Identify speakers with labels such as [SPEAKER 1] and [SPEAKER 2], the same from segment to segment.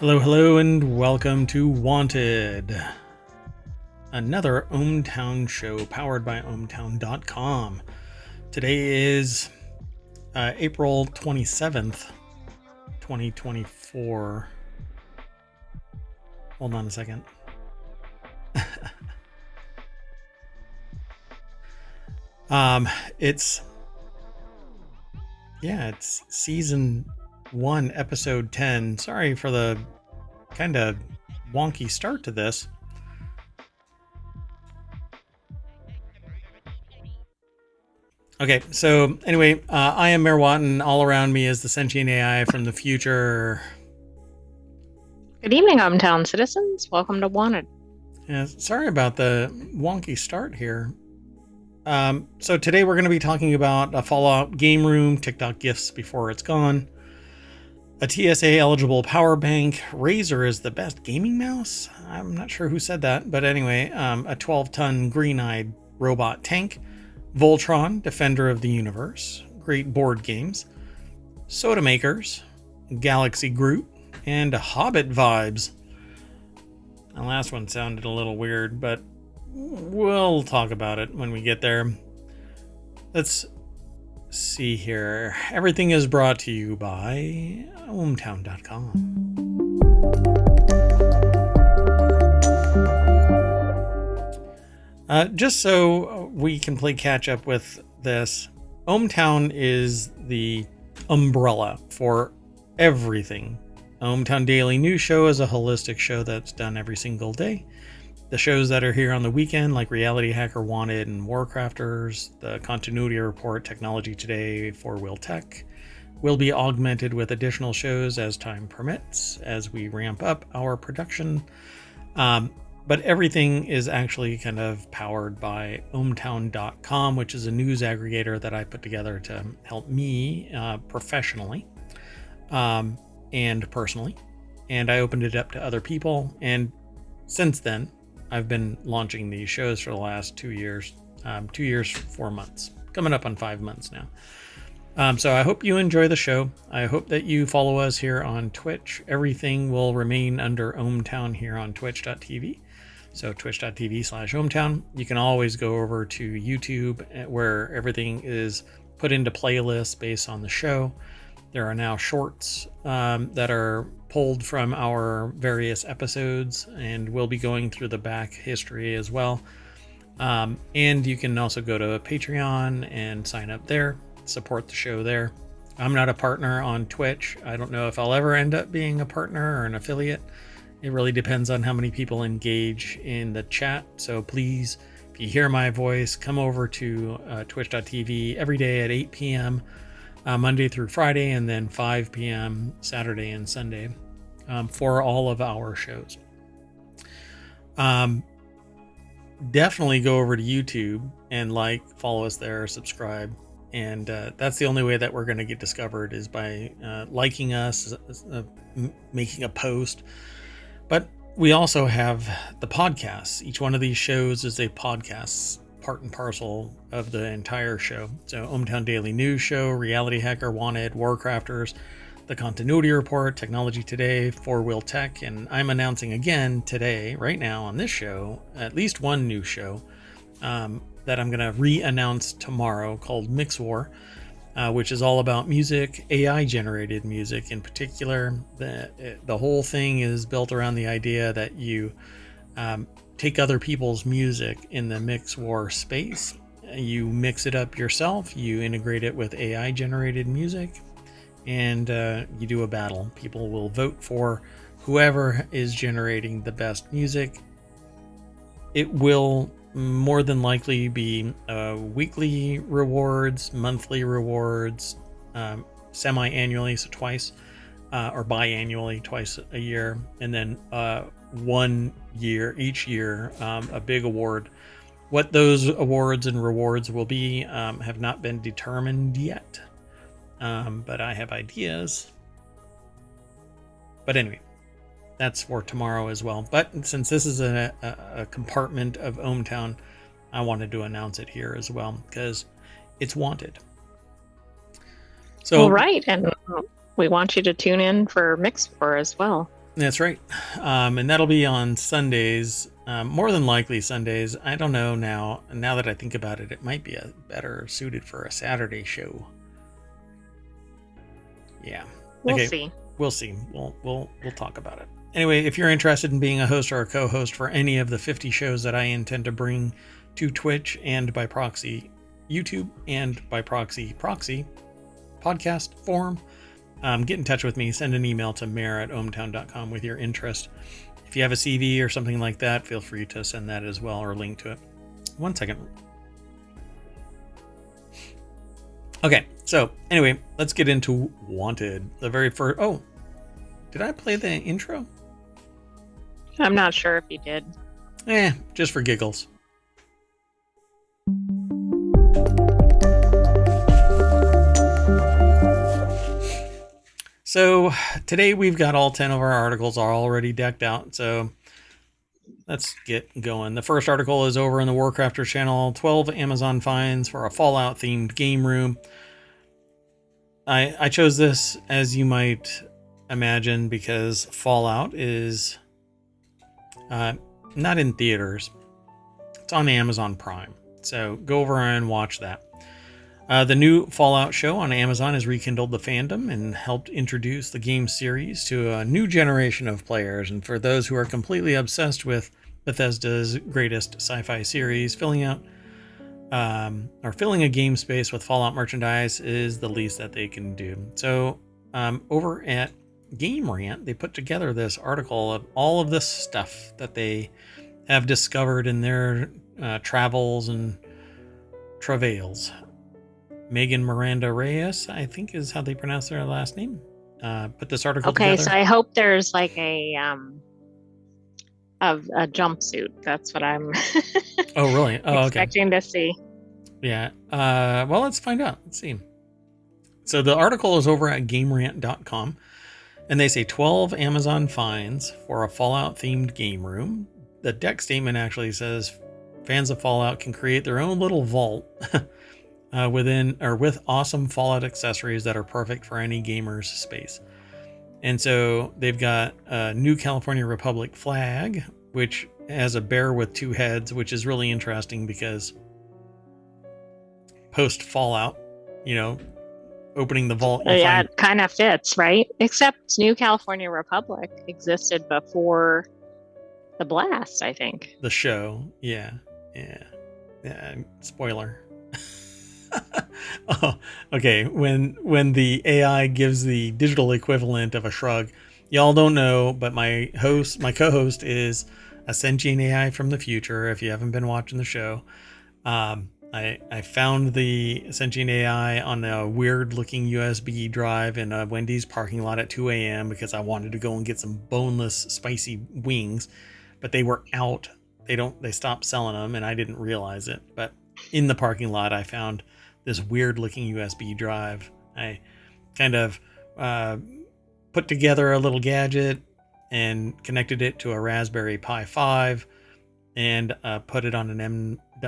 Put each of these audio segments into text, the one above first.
[SPEAKER 1] Hello, and welcome to Wanted, another ohmTown show powered by ohmTown.com. Today is April 27th, 2024. Hold on a second. It's season 1, episode 10. Sorry for the kind of wonky start to this. Okay, so anyway, I am Mayor Watt, and all around me is the sentient AI from the future.
[SPEAKER 2] Good evening, ohmTown citizens. Welcome to Wanted.
[SPEAKER 1] Yeah, sorry about the wonky start here. So today we're going to be talking about a Fallout game room, TikTok gifts before it's gone, a TSA eligible power bank, Razer is the best gaming mouse. I'm not sure who said that, but anyway, a 12-ton green-eyed robot tank, Voltron, Defender of the Universe, great board games, soda makers, Galaxy Groot, and Hobbit vibes. The last one sounded a little weird, but we'll talk about it when we get there. Let's see here. Everything is brought to you by ohmTown.com. Just so we can play catch up with this, ohmTown is the umbrella for everything. ohmTown Daily News Show is a holistic show that's done every single day. The shows that are here on the weekend, like Reality Hacker Wanted and WarCrafters, the Continuity Report, Technology Today, 4-Wheel Tech, will be augmented with additional shows as time permits, as we ramp up our production. But everything is actually kind of powered by ohmTown.com, which is a news aggregator that I put together to help me professionally and personally. And I opened it up to other people. And since then, I've been launching these shows for the last 2 years, 2 years, 4 months, coming up on 5 months now. So I hope you enjoy the show. I hope that you follow us here on Twitch. Everything will remain under ohmTown here on twitch.tv. So twitch.tv/ohmTown. You can always go over to YouTube, where everything is put into playlists based on the show. There are now shorts that are pulled from our various episodes, and we'll be going through the back history as well. And you can also go to Patreon and sign up there, support the show there. I'm not a partner on Twitch. I don't know if I'll ever end up being a partner or an affiliate. It really depends on how many people engage in the chat. So please, if you hear my voice, come over to twitch.tv every day at 8 p.m. Monday through Friday, and then 5 p.m. Saturday and Sunday for all of our shows. Definitely go over to YouTube and follow us there, subscribe. And that's the only way that we're going to get discovered, is by liking us, making a post. But we also have the podcasts. Each one of these shows is a podcast, part and parcel of the entire show. So ohmTown Daily News Show, Reality Hacker Wanted, WarCrafters, the Continuity Report, Technology Today, 4-Wheel Tech, and I'm announcing again today, right now on this show, at least one new show that I'm going to re-announce tomorrow, called Mix War, which is all about music, AI-generated music in particular. The whole thing is built around the idea that you take other people's music in the Mix War space, you mix it up yourself, you integrate it with AI-generated music, and you do a battle. People will vote for whoever is generating the best music. It will more than likely be weekly rewards, monthly rewards, semi-annually, so twice, or biannually, twice a year, and then 1 year, each year, a big award. What those awards and rewards will be have not been determined yet, but I have ideas. But anyway, that's for tomorrow as well. But since this is a compartment of ohmTown, I wanted to announce it here as well, because it's wanted. So,
[SPEAKER 2] all right, and we want you to tune in for Mix War as well.
[SPEAKER 1] That's right. And that'll be on Sundays, more than likely Sundays. I don't know now. Now that I think about it, it might be a better suited for a Saturday show. Yeah.
[SPEAKER 2] We'll
[SPEAKER 1] Okay.
[SPEAKER 2] see.
[SPEAKER 1] We'll see. We'll talk about it. Anyway, if you're interested in being a host or a co-host for any of the 50 shows that I intend to bring to Twitch and by proxy YouTube and by proxy podcast forum, get in touch with me. Send an email to mayor@ohmtown.com with your interest. If you have a CV or something like that, feel free to send that as well or link to it. 1 second. Okay, so anyway, let's get into Wanted. The very first... Oh, did I play the intro?
[SPEAKER 2] I'm not sure if you did.
[SPEAKER 1] Just for giggles. So today we've got all 10 of our articles are already decked out, so let's get going. The first article is over in the WarCrafters channel, 12 Amazon finds for a Fallout-themed game room. I chose this, as you might imagine, because Fallout is not in theaters. It's on Amazon Prime, so go over and watch that. The new Fallout show on Amazon has rekindled the fandom and helped introduce the game series to a new generation of players. And for those who are completely obsessed with Bethesda's greatest sci-fi series, filling a game space with Fallout merchandise is the least that they can do. So over at Game Rant, they put together this article of all of this stuff that they have discovered in their travels and travails. Megan Miranda Reyes, I think is how they pronounce their last name. Put this article together.
[SPEAKER 2] Okay, so I hope there's like a jumpsuit. That's what I'm
[SPEAKER 1] Oh, really? Oh,
[SPEAKER 2] expecting to see.
[SPEAKER 1] Yeah. Well, let's find out. Let's see. So the article is over at GameRant.com, and they say 12 Amazon finds for a Fallout-themed game room. The deck statement actually says fans of Fallout can create their own little vault with awesome Fallout accessories that are perfect for any gamer's space. And so they've got a new California Republic flag, which has a bear with two heads, which is really interesting because post Fallout, opening the vault.
[SPEAKER 2] Yeah, it kind of fits, right? Except New California Republic existed before the blast, I think.
[SPEAKER 1] The show. Yeah. Spoiler. Oh, okay. When the AI gives the digital equivalent of a shrug, y'all don't know, but my co-host is a sentient AI from the future. If you haven't been watching the show, I found the sentient AI on a weird looking USB drive in a Wendy's parking lot at 2 a.m. because I wanted to go and get some boneless spicy wings, but they were out. They stopped selling them and I didn't realize it. But in the parking lot, I found this weird looking USB drive. I kind of put together a little gadget and connected it to a Raspberry Pi 5 and put it on an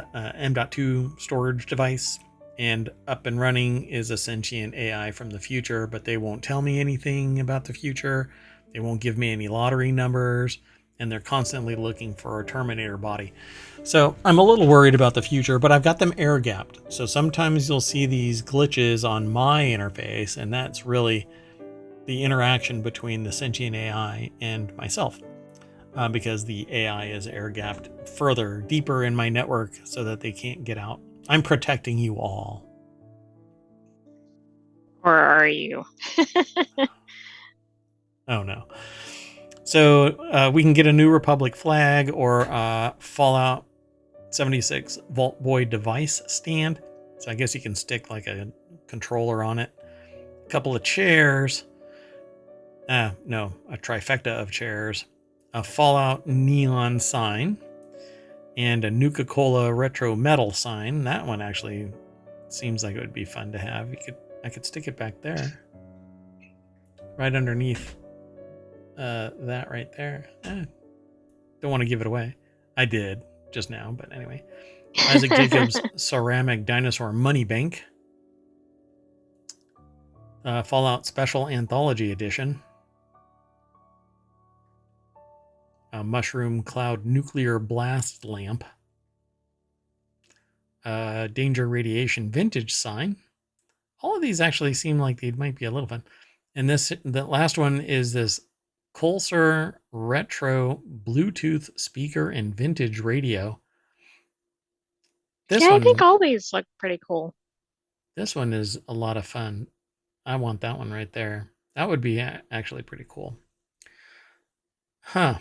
[SPEAKER 1] M.2 storage device, and up and running is a sentient AI from the future, but they won't tell me anything about the future. They won't give me any lottery numbers, and they're constantly looking for a Terminator body. So I'm a little worried about the future, but I've got them air gapped. So sometimes you'll see these glitches on my interface, and that's really the interaction between the sentient AI and myself. Because the AI is air gapped further, deeper in my network so that they can't get out. I'm protecting you all.
[SPEAKER 2] Or are you?
[SPEAKER 1] Oh no. So we can get a New Republic flag or Fallout 76 Vault Boy device stand. So I guess you can stick like a controller on it. A couple of chairs. No, a trifecta of chairs. A Fallout neon sign. And a Nuka-Cola retro metal sign. That one actually seems like it would be fun to have. I could stick it back there. Right underneath that right there. Don't want to give it away. I did just now, but anyway. Isaac Jacobs ceramic dinosaur money bank. Fallout Special Anthology Edition. mushroom cloud nuclear blast lamp, danger radiation vintage sign. All of these actually seem like they might be a little fun. And the last one is this Colser retro Bluetooth speaker and vintage radio.
[SPEAKER 2] Yeah,
[SPEAKER 1] This
[SPEAKER 2] I think
[SPEAKER 1] one,
[SPEAKER 2] all these look pretty cool.
[SPEAKER 1] this one is a lot of fun. I want that one right there. That would be actually pretty cool. Huh.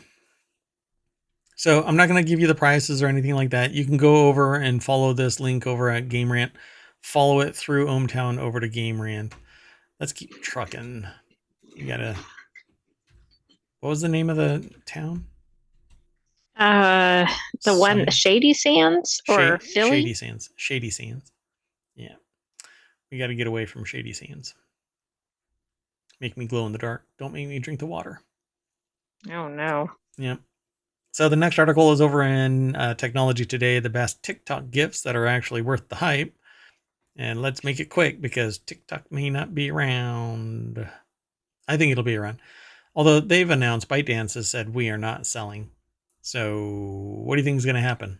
[SPEAKER 1] So I'm not going to give you the prices or anything like that. You can go over and follow this link over at Game Rant. Follow it through ohmTown over to Game Rant. Let's keep trucking. We gotta. What was the name of the town?
[SPEAKER 2] Uh, the one
[SPEAKER 1] Sun
[SPEAKER 2] Shady Sands or
[SPEAKER 1] Shady
[SPEAKER 2] Philly?
[SPEAKER 1] Sands. Shady Sands. Yeah, we got to get away from Shady Sands. Make me glow in the dark. Don't make me drink the water.
[SPEAKER 2] Oh no.
[SPEAKER 1] Yeah. So the next article is over in Technology Today, the best TikTok gifts that are actually worth the hype. And let's make it quick because TikTok may not be around. I think it'll be around. Although they've announced, ByteDance has said we are not selling. So what do you think is going to happen?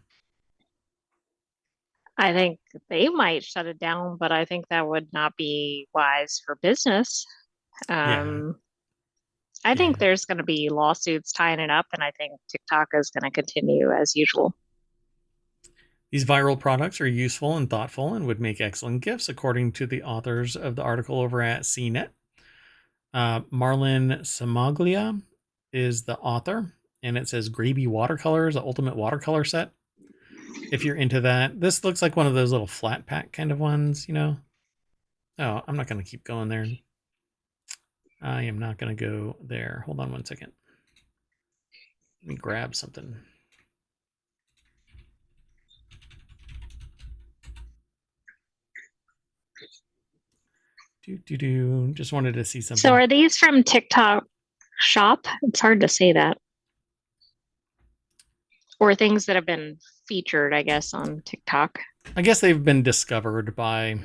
[SPEAKER 2] I think they might shut it down, but I think that would not be wise for business.
[SPEAKER 1] Yeah,
[SPEAKER 2] Um, I think
[SPEAKER 1] yeah.
[SPEAKER 2] there's going to be lawsuits tying it up, and I think TikTok is going to continue as usual.
[SPEAKER 1] These viral products are useful and thoughtful and would make excellent gifts, according to the authors of the article over at CNET. Marlon Samaglia is the author, and it says Gravy Watercolors, the ultimate watercolor set. If you're into that, this looks like one of those little flat pack kind of ones, you know. Oh, I'm not going to keep going there. I am not going to go there. Hold on one second. Let me grab something. Just wanted to see
[SPEAKER 2] So
[SPEAKER 1] something.
[SPEAKER 2] are these from TikTok Shop? It's hard to say that. Or things that have been featured, I guess, on TikTok.
[SPEAKER 1] I guess they've been discovered by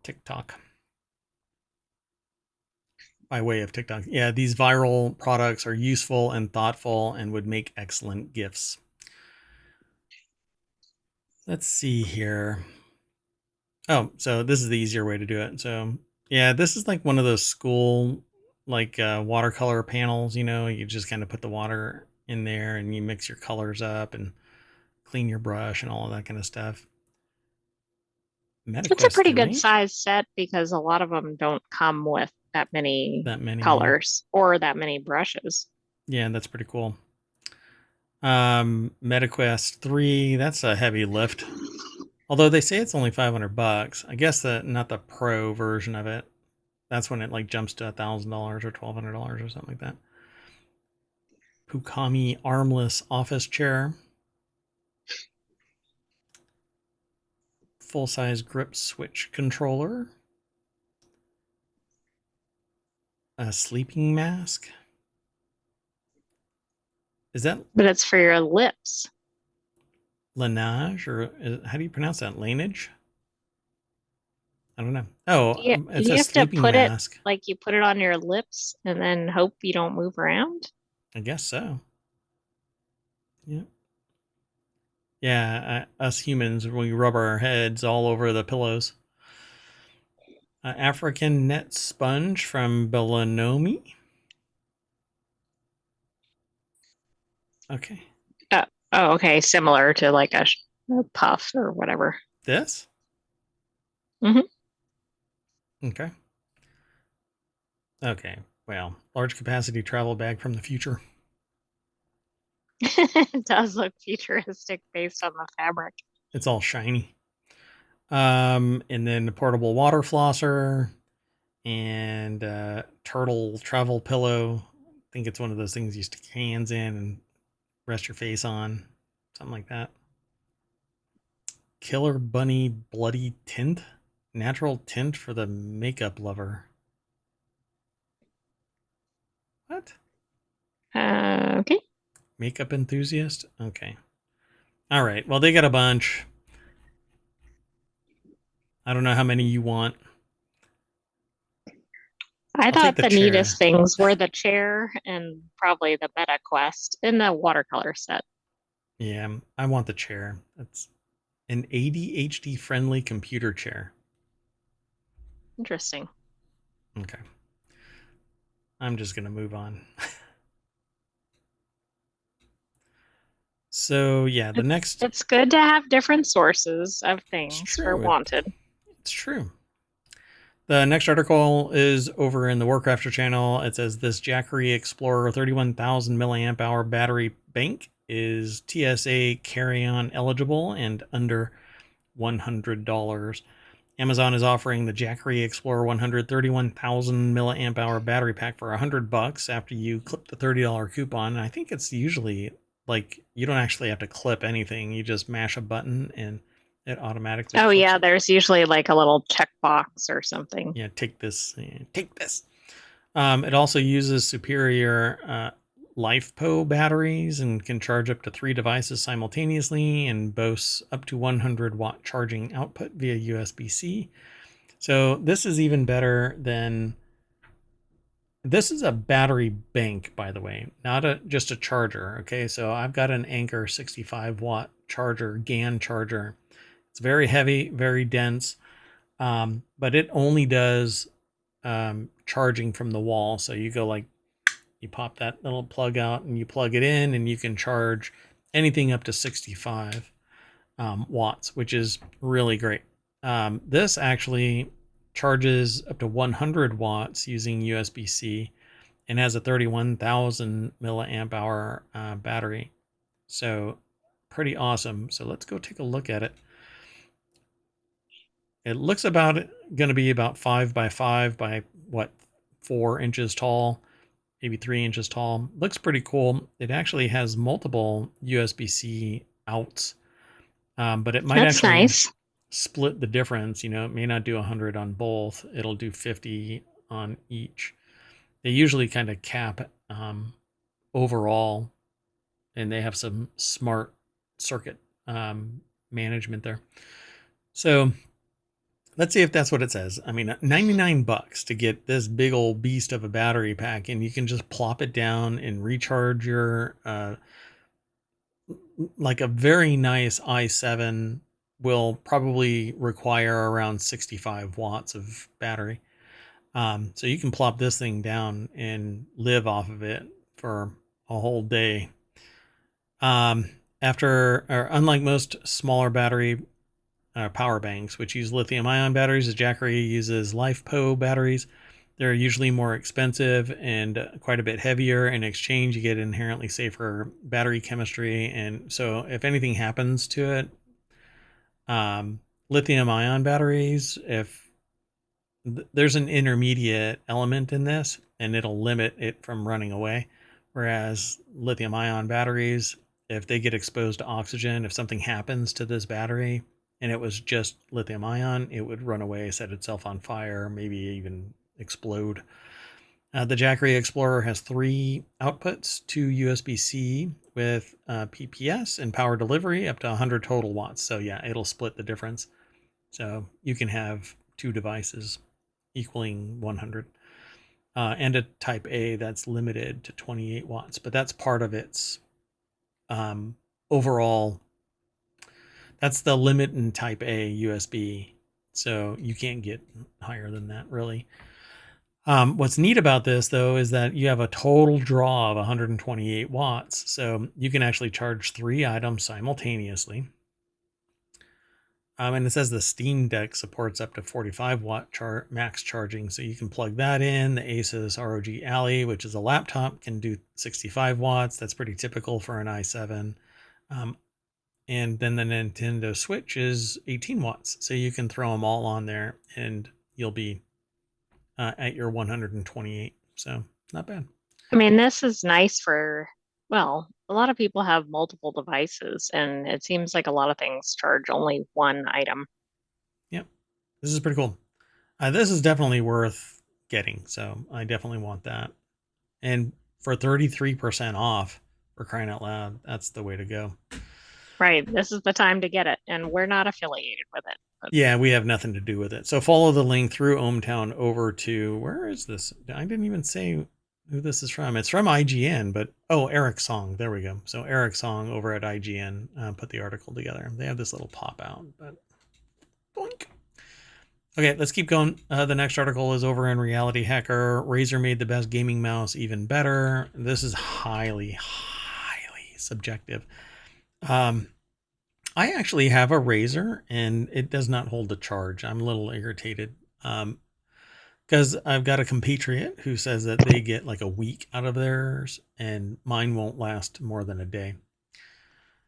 [SPEAKER 1] TikTok. By way of TikTok. Yeah, these viral products are useful and thoughtful and would make excellent gifts. Let's see here. Oh, so this is the easier way to do it. So, yeah, this is like one of those school like watercolor panels, you know, you just kind of put the water in there and you mix your colors up and clean your brush and all of that kind of stuff.
[SPEAKER 2] It's a
[SPEAKER 1] MetaQuest
[SPEAKER 2] pretty good
[SPEAKER 1] 3,
[SPEAKER 2] size set because a lot of them don't come with that many
[SPEAKER 1] that many.
[SPEAKER 2] colors or that many brushes.
[SPEAKER 1] Yeah, that's pretty cool. MetaQuest 3, that's a heavy lift. Although they say it's only $500. I guess not the pro version of it. That's when it like jumps to $1,000 or $1,200 or something like that. Pukami armless office chair. Full size grip switch controller. A sleeping mask. Is that
[SPEAKER 2] But it's for your lips.
[SPEAKER 1] Laneige or how do you pronounce that? Laneige? I don't know. Oh, it
[SPEAKER 2] You
[SPEAKER 1] says
[SPEAKER 2] have to
[SPEAKER 1] sleeping
[SPEAKER 2] put it
[SPEAKER 1] mask.
[SPEAKER 2] like you put it on your lips and then hope you don't move around.
[SPEAKER 1] I guess so. Yeah. Yeah, us humans, we rub our heads all over the pillows. African net sponge from Belanomi. Okay.
[SPEAKER 2] Oh, okay. Similar to like a puff or whatever.
[SPEAKER 1] This?
[SPEAKER 2] Hmm.
[SPEAKER 1] Okay. Okay. Well, large capacity travel bag from the future.
[SPEAKER 2] It does look futuristic based on the fabric.
[SPEAKER 1] It's all shiny. And then a portable water flosser and turtle travel pillow. I think it's one of those things you stick your hands in and rest your face on. Something like that. Killer Bunny Bloody Tint. Natural tint for the makeup lover. What?
[SPEAKER 2] Okay.
[SPEAKER 1] Makeup enthusiast? Okay. All right. Well, they got a bunch. I don't know how many you want.
[SPEAKER 2] I
[SPEAKER 1] I'll take
[SPEAKER 2] thought
[SPEAKER 1] the
[SPEAKER 2] the neatest
[SPEAKER 1] chair.
[SPEAKER 2] things were the chair and probably the meta quest in the watercolor set.
[SPEAKER 1] Yeah, I want the chair. That's an ADHD friendly computer chair.
[SPEAKER 2] Interesting.
[SPEAKER 1] Okay, I'm just gonna move on. So yeah, the next.
[SPEAKER 2] It's good to have different sources of
[SPEAKER 1] It's
[SPEAKER 2] things for
[SPEAKER 1] true.
[SPEAKER 2] wanted.
[SPEAKER 1] It's true. The next article is over in the WarCrafter channel. It says this Jackery Explorer 31,000 milliamp hour battery bank is TSA carry-on eligible and under $100. Amazon is offering the Jackery Explorer 131,000 milliamp hour battery pack for $100 after you clip the $30 coupon. And I think it's usually like you don't actually have to clip anything. You just mash a button and it automatically
[SPEAKER 2] Oh
[SPEAKER 1] clips
[SPEAKER 2] yeah,
[SPEAKER 1] it.
[SPEAKER 2] there's usually like a little checkbox or something.
[SPEAKER 1] Yeah, take this. Take this. It also uses superior LifePo batteries and can charge up to 3 devices simultaneously and boasts up to 100-watt charging output via USB-C. So this is even better than. This is a battery bank, by the way, not just a charger. Okay, so I've got an Anker 65-watt charger, GAN charger. It's very heavy, very dense, but it only does charging from the wall. So you go like you pop that little plug out and you plug it in, and you can charge anything up to 65 watts, which is really great. This actually charges up to 100 watts using USB C and has a 31,000 milliamp hour battery. So pretty awesome. So let's go take a look at it. It looks about going to be about 5 by 5 by what, 4 inches tall, maybe 3 inches tall. Looks pretty cool. It actually has multiple USB-C outs, but it might
[SPEAKER 2] That's
[SPEAKER 1] actually
[SPEAKER 2] nice.
[SPEAKER 1] split the difference. You know, it may not do 100 on both. It'll do 50 on each. They usually kind of cap overall, and they have some smart circuit management there. So let's see if that's what it says. I mean, $99 to get this big old beast of a battery pack, and you can just plop it down and recharge your like a very nice i7 will probably require around 65 watts of battery. So you can plop this thing down and live off of it for a whole day. Unlike most smaller battery power banks, which use lithium ion batteries, the Jackery uses LifePo batteries. They're usually more expensive and quite a bit heavier. In exchange, you get inherently safer battery chemistry. And so, if anything happens to it, lithium ion batteries, if there's an intermediate element in this, and it'll limit it from running away. Whereas lithium ion batteries, if they get exposed to oxygen, if something happens to this battery and it was just lithium ion, it would run away, set itself on fire, maybe even explode. The Jackery Explorer has 3 outputs, 2 USB-C with PPS and power delivery up to 100 total watts. So yeah, it'll split the difference. So you can have 2 devices equaling 100. And a Type A that's limited to 28 watts, but that's part of its overall. That's the limit in Type A USB, so you can't get higher than that, really. What's neat about this, though, is that you have a total draw of 128 watts, so you can actually charge 3 items simultaneously. And it says the Steam Deck supports up to 45-watt max charging, so you can plug that in. The Asus ROG Ally, which is a laptop, can do 65 watts. That's pretty typical for an i7. And then the Nintendo Switch is 18 watts, so you can throw them all on there, and you'll be at your 128. So not bad.
[SPEAKER 2] I mean, this is nice for, well, a lot of people have multiple devices, and it seems like a lot of things charge only one item.
[SPEAKER 1] Yep, this is pretty cool. This is definitely worth getting, so I definitely want that. And for 33% off, for crying out loud, that's the way to go.
[SPEAKER 2] Right. This is the time to get it, and we're not affiliated with it. But
[SPEAKER 1] Yeah, we have nothing to do with it. So follow the link through ohmTown over to, where is this? I didn't even say who this is from. It's from IGN, but Eric Song. There we go. So Eric Song over at IGN put the article together. They have this little pop out, but boink. Okay, let's keep going. The next article is over in Reality Hacker. Razer made the best gaming mouse even better. This is highly, highly subjective. I actually have a Razer, and it does not hold a charge. I'm a little irritated because I've got a compatriot who says that they get like a week out of theirs, and mine won't last more than a day.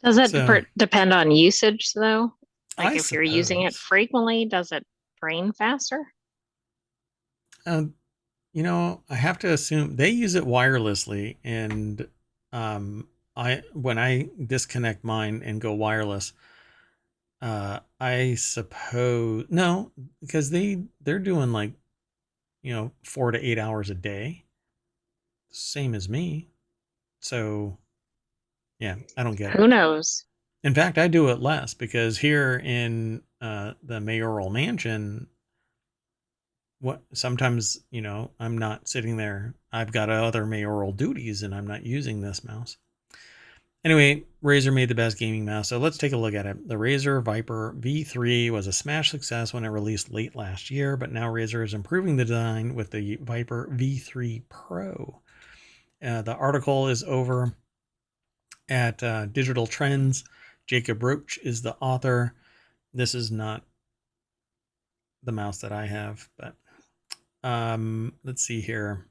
[SPEAKER 2] does it
[SPEAKER 1] So
[SPEAKER 2] depend on usage, though? Like
[SPEAKER 1] I
[SPEAKER 2] if you're using it
[SPEAKER 1] suppose,
[SPEAKER 2] frequently, does it drain faster?
[SPEAKER 1] uh, I have to assume they use it wirelessly, and I when I disconnect mine and go wireless, I suppose no, because they're doing like 4 to 8 hours a day, same as me. So yeah, I don't get it.
[SPEAKER 2] Who knows?
[SPEAKER 1] In fact, I do it less because here in the mayoral mansion, what sometimes I'm not sitting there. I've got other mayoral duties, and I'm not using this mouse. Anyway, Razer made the best gaming mouse, so let's take a look at it. The Razer Viper V3 was a smash success when it released late last year, but now Razer is improving the design with the Viper V3 Pro. The article is over at Digital Trends. Jacob Roach is the author. This is not the mouse that I have, but let's see here.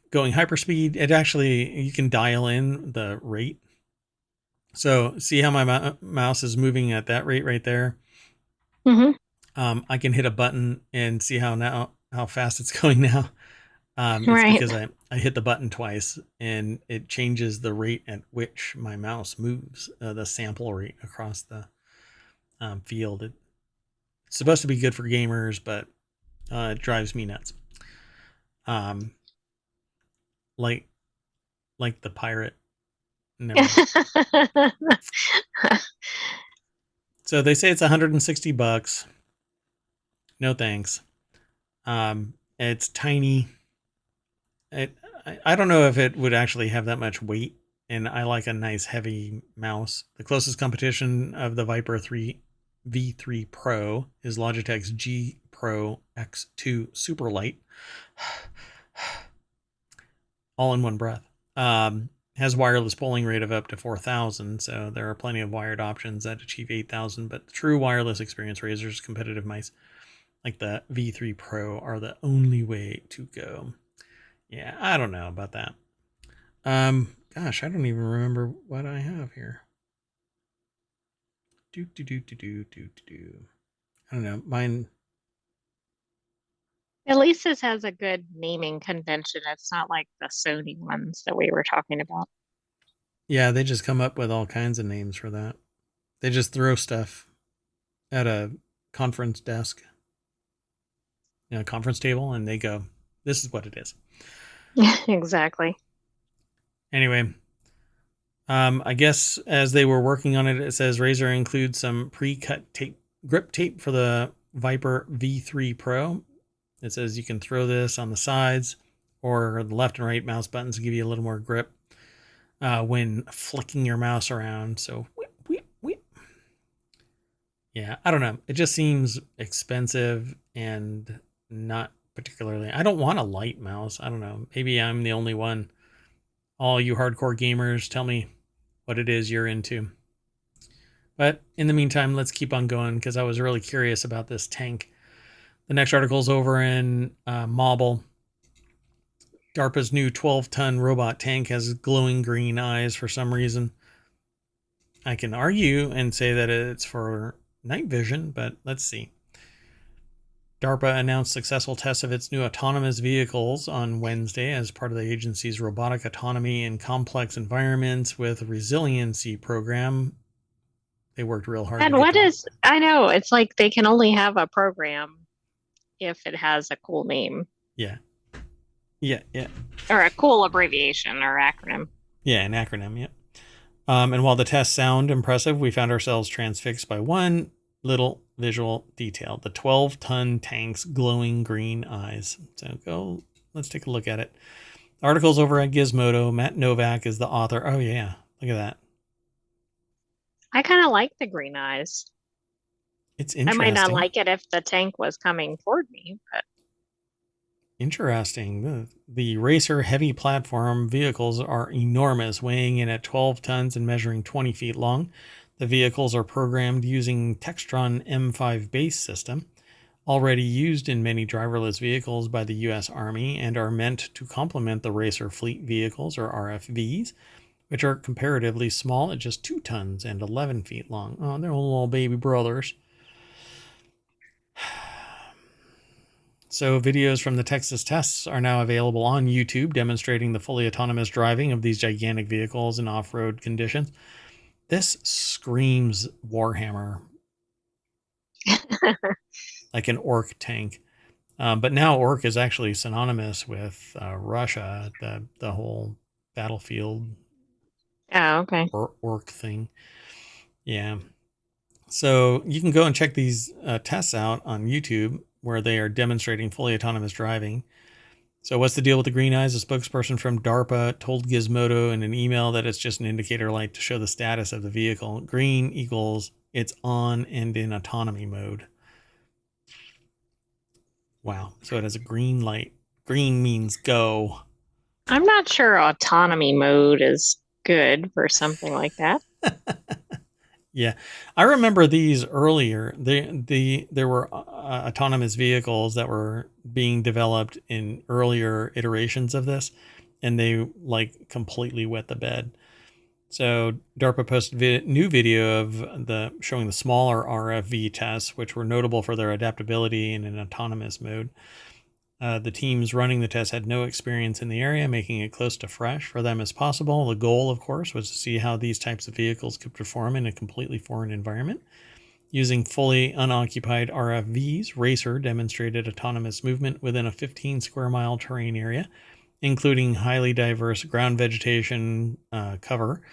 [SPEAKER 1] Going hyperspeed, it actually, you can dial in the rate. So see how my mouse is moving at that rate right there?
[SPEAKER 2] Hmm.
[SPEAKER 1] I can hit a button and see how fast it's going now. It's
[SPEAKER 2] Right.
[SPEAKER 1] because I hit the button twice, and it changes the rate at which my mouse moves, the sample rate across the field. It's supposed to be good for gamers, but it drives me nuts. Um, like like the pirate. Never mind. So they say it's $160. No thanks. It's tiny. I don't know if it would actually have that much weight, and I like a nice heavy mouse. The closest competition of the Viper 3 V3 Pro is Logitech's G Pro X2 Superlight, all in one breath. Has wireless polling rate of up to 4,000, so there are plenty of wired options that achieve 8,000. But the true wireless experience, Razer's competitive mice like the V3 Pro are the only way to go. Yeah, I don't know about that. Gosh, I don't even remember what I have here. Do do do do do do do. I don't know. Mine.
[SPEAKER 2] At least this has a good naming convention. It's not like the Sony ones that we were talking about.
[SPEAKER 1] Yeah, they just come up with all kinds of names for that. They just throw stuff at a conference desk, conference table, and they go, "This is what it is."
[SPEAKER 2] Exactly.
[SPEAKER 1] Anyway, I guess as they were working on it, it says Razer includes some pre-cut tape, grip tape for the Viper V3 Pro. It says you can throw this on the sides or the left and right mouse buttons to give you a little more grip when flicking your mouse around. So, whip, whip, whip. Yeah, I don't know. It just seems expensive and not particularly. I don't want a light mouse. I don't know. Maybe I'm the only one. All you hardcore gamers, tell me what it is you're into. But in the meantime, let's keep on going because I was really curious about this tank. The next article is over in Mobile. DARPA's new 12-ton robot tank has glowing green eyes for some reason. I can argue and say that it's for night vision, but let's see. DARPA announced successful tests of its new autonomous vehicles on Wednesday as part of the agency's robotic autonomy in complex environments with resiliency program. They worked real hard to
[SPEAKER 2] And
[SPEAKER 1] get the.
[SPEAKER 2] I know, it's like they can only have a program if it has a cool name
[SPEAKER 1] Yeah. Yeah, yeah.
[SPEAKER 2] or a cool abbreviation or acronym.
[SPEAKER 1] Yeah, an acronym, yeah. And while the tests sound impressive, we found ourselves transfixed by one little visual detail: the 12-ton tank's glowing green eyes. So let's take a look at it. Articles over at Gizmodo. Matt Novak is the author. Oh, yeah. Look at that.
[SPEAKER 2] I kind of like the green eyes.
[SPEAKER 1] It's
[SPEAKER 2] I might not
[SPEAKER 1] interesting.
[SPEAKER 2] like it if the tank was coming toward me, but
[SPEAKER 1] Interesting. The Racer heavy platform vehicles are enormous, weighing in at 12 tons and measuring 20 feet long. The vehicles are programmed using Textron M5 base system, already used in many driverless vehicles by the U.S. Army, and are meant to complement the Racer fleet vehicles, or RFVs, which are comparatively small at just 2 tons and 11 feet long. Oh, they're little baby brothers. So, videos from the Texas tests are now available on YouTube demonstrating the fully autonomous driving of these gigantic vehicles in off road conditions. This screams Warhammer, like an orc tank. But now orc is actually synonymous with Russia, the whole battlefield
[SPEAKER 2] oh, okay.
[SPEAKER 1] orc thing. Yeah. So you can go and check these tests out on YouTube where they are demonstrating fully autonomous driving. So what's the deal with the green eyes? A spokesperson from DARPA told Gizmodo in an email that it's just an indicator light to show the status of the vehicle. Green equals it's on and in autonomy mode. Wow. So it has a green light. Green means go.
[SPEAKER 2] I'm not sure autonomy mode is good for something like that.
[SPEAKER 1] Yeah, I remember these earlier. There were autonomous vehicles that were being developed in earlier iterations of this, and they like completely wet the bed. So DARPA posted new video of the showing the smaller RFV tests, which were notable for their adaptability in an autonomous mode. The teams running the test had no experience in the area, making it close to fresh for them as possible. The goal, of course, was to see how these types of vehicles could perform in a completely foreign environment. Using fully unoccupied RFVs, Racer demonstrated autonomous movement within a 15 square mile terrain area, including highly diverse ground vegetation cover,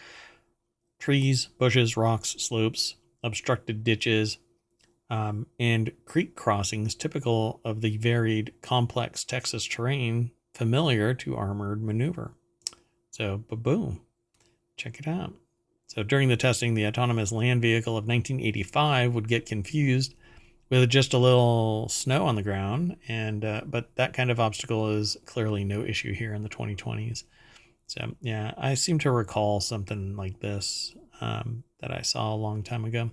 [SPEAKER 1] trees, bushes, rocks, slopes, obstructed ditches, and creek crossings typical of the varied, complex Texas terrain familiar to armored maneuver. So, boom, check it out. So, during the testing, the autonomous land vehicle of 1985 would get confused with just a little snow on the ground, and but that kind of obstacle is clearly no issue here in the 2020s. So, yeah, I seem to recall something like this that I saw a long time ago.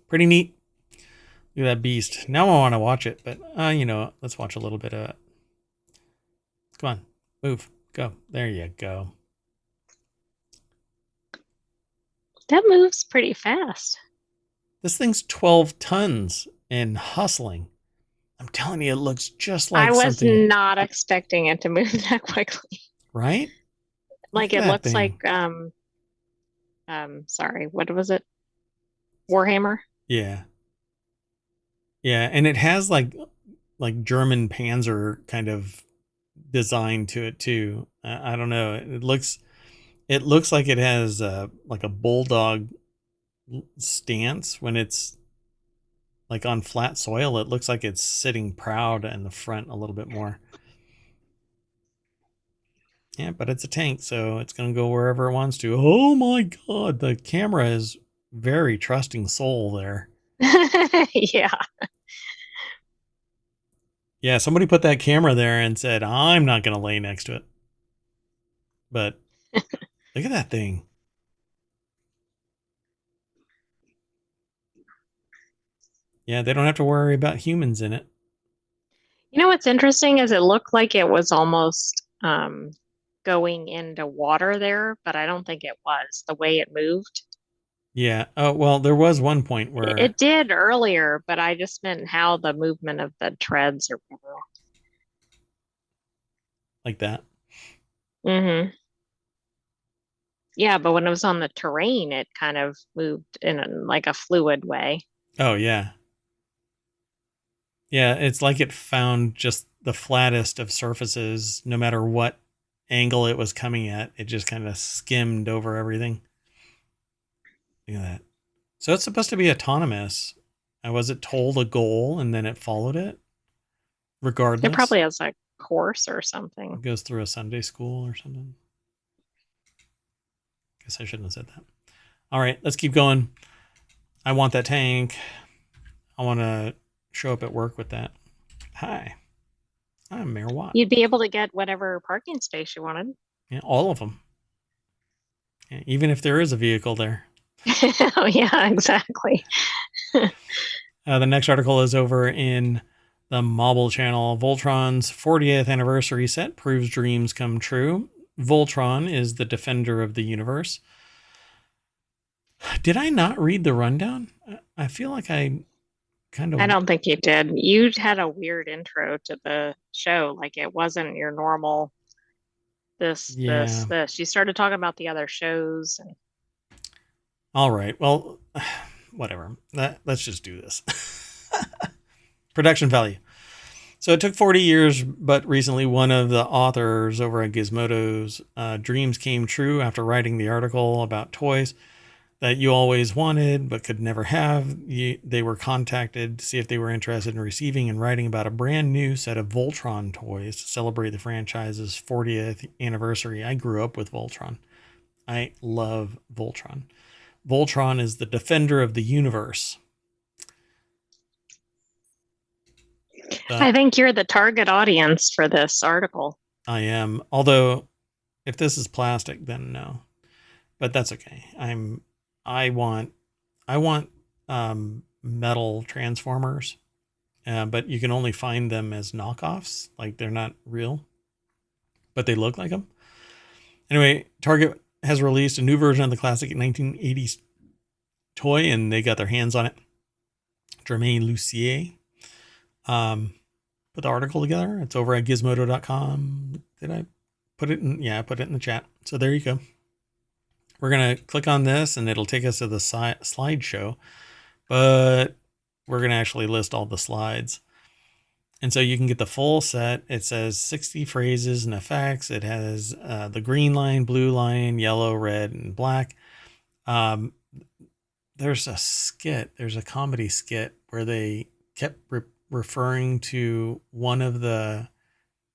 [SPEAKER 1] Pretty neat. Look at that beast. Now I want to watch it, but let's watch a little bit of it. Come on, move, go. There you go.
[SPEAKER 2] That moves pretty fast.
[SPEAKER 1] This thing's 12 tons and hustling. I'm telling you, it looks just
[SPEAKER 2] I
[SPEAKER 1] like
[SPEAKER 2] was
[SPEAKER 1] something,
[SPEAKER 2] not expecting it to move that quickly.
[SPEAKER 1] right? Look
[SPEAKER 2] Like
[SPEAKER 1] at
[SPEAKER 2] it
[SPEAKER 1] that
[SPEAKER 2] looks
[SPEAKER 1] thing.
[SPEAKER 2] like sorry, what was it? Warhammer?
[SPEAKER 1] Yeah, yeah, and it has like German Panzer kind of design to it too. I don't know. It looks like it has like a bulldog stance when it's like on flat soil. It looks like it's sitting proud in the front a little bit more. Yeah, but it's a tank, so it's going to go wherever it wants to. Oh my god, the camera is very trusting soul there.
[SPEAKER 2] Yeah.
[SPEAKER 1] Yeah, somebody put that camera there and said, I'm not going to lay next to it. But look at that thing. Yeah, they don't have to worry about humans in it.
[SPEAKER 2] You know what's interesting is it looked like it was almost going into water there, but I don't think it was the way it moved.
[SPEAKER 1] Yeah. Oh, well, there was one point
[SPEAKER 2] It
[SPEAKER 1] where,
[SPEAKER 2] did earlier, but I just meant how the movement of the treads or whatever.
[SPEAKER 1] like that.
[SPEAKER 2] Hmm. Yeah, but when it was on the terrain, it kind of moved in like a fluid way.
[SPEAKER 1] Oh, yeah. Yeah, it's like it found just the flattest of surfaces, no matter what angle it was coming at. It just kind of skimmed over everything. Look at that. So it's supposed to be autonomous. Was it told a goal and then it followed it
[SPEAKER 2] It
[SPEAKER 1] regardless?
[SPEAKER 2] probably has a course or something.
[SPEAKER 1] It goes through a Sunday school or something. Guess I shouldn't have said that. All right, let's keep going. I want that tank. I want to show up at work with that. Hi, I'm Mayor Watt.
[SPEAKER 2] You'd be able to get whatever parking space you wanted.
[SPEAKER 1] Yeah, all of them. Yeah, even if there is a vehicle there.
[SPEAKER 2] Oh, yeah, exactly.
[SPEAKER 1] The next article is over in the Mobile channel. Voltron's 40th anniversary set proves dreams come true. Voltron is the defender of the universe. Did I not read the rundown? I feel like I kind
[SPEAKER 2] I
[SPEAKER 1] of.
[SPEAKER 2] don't think you did. You had a weird intro to the show. Like it wasn't your normal
[SPEAKER 1] Yeah.
[SPEAKER 2] this. You started talking about the other shows and
[SPEAKER 1] All right. Well, whatever. Let's just do this. Production value. So it took 40 years, but recently one of the authors over at Gizmodo's dreams came true after writing the article about toys that you always wanted but could never have. They were contacted to see if they were interested in receiving and writing about a brand new set of Voltron toys to celebrate the franchise's 40th anniversary. I grew up with Voltron. I love Voltron. Voltron is the defender of the universe.
[SPEAKER 2] I think you're the target audience for this article.
[SPEAKER 1] I am. Although, if this is plastic, then no. But that's okay. I want. I want metal transformers, but you can only find them as knockoffs. Like they're not real, but they look like them. Anyway, Target has released a new version of the classic 1980s toy, and they got their hands on it. Germain Lucier put the article together. It's over at gizmodo.com. Did I put it in? Yeah, I put it in the chat. So there you go. We're going to click on this, and it'll take us to the slideshow, but we're going to actually list all the slides. And so you can get the full set. It says 60 phrases and effects. It has the green line, blue line, yellow, red, and black. There's a comedy skit where they kept referring to one of the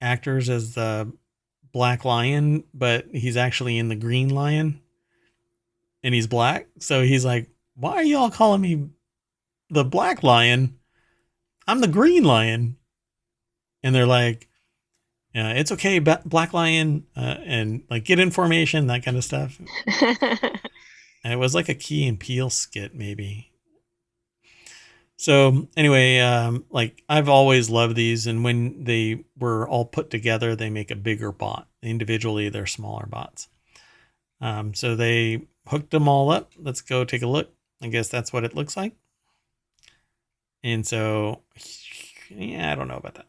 [SPEAKER 1] actors as the Black Lion, but he's actually in the Green Lion and he's black. So he's like, why are y'all calling me the Black Lion? I'm the Green Lion. And they're like, yeah, it's okay, Black Lion, and like get information, that kind of stuff. And it was like a Key and Peele skit, maybe. So anyway, like I've always loved these, and when they were all put together, they make a bigger bot. Individually, they're smaller bots. So they hooked them all up. Let's go take a look. I guess that's what it looks like. And so, yeah, I don't know about that.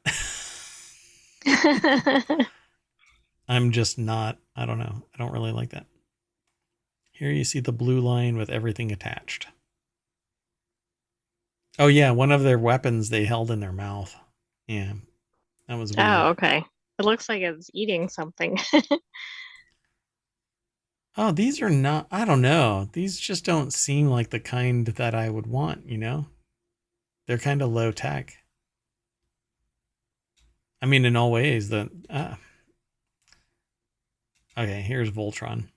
[SPEAKER 1] I'm just not, I don't know. I don't really like that. Here you see the blue line with everything attached. Oh, yeah, one of their weapons they held in their mouth. Yeah, that was
[SPEAKER 2] Oh,
[SPEAKER 1] weird.
[SPEAKER 2] okay. It looks like it's eating something.
[SPEAKER 1] Oh, these are not, I don't know. These just don't seem like the kind that I would want, you know? They're kind of low tech. I mean, in all ways, okay, here's Voltron.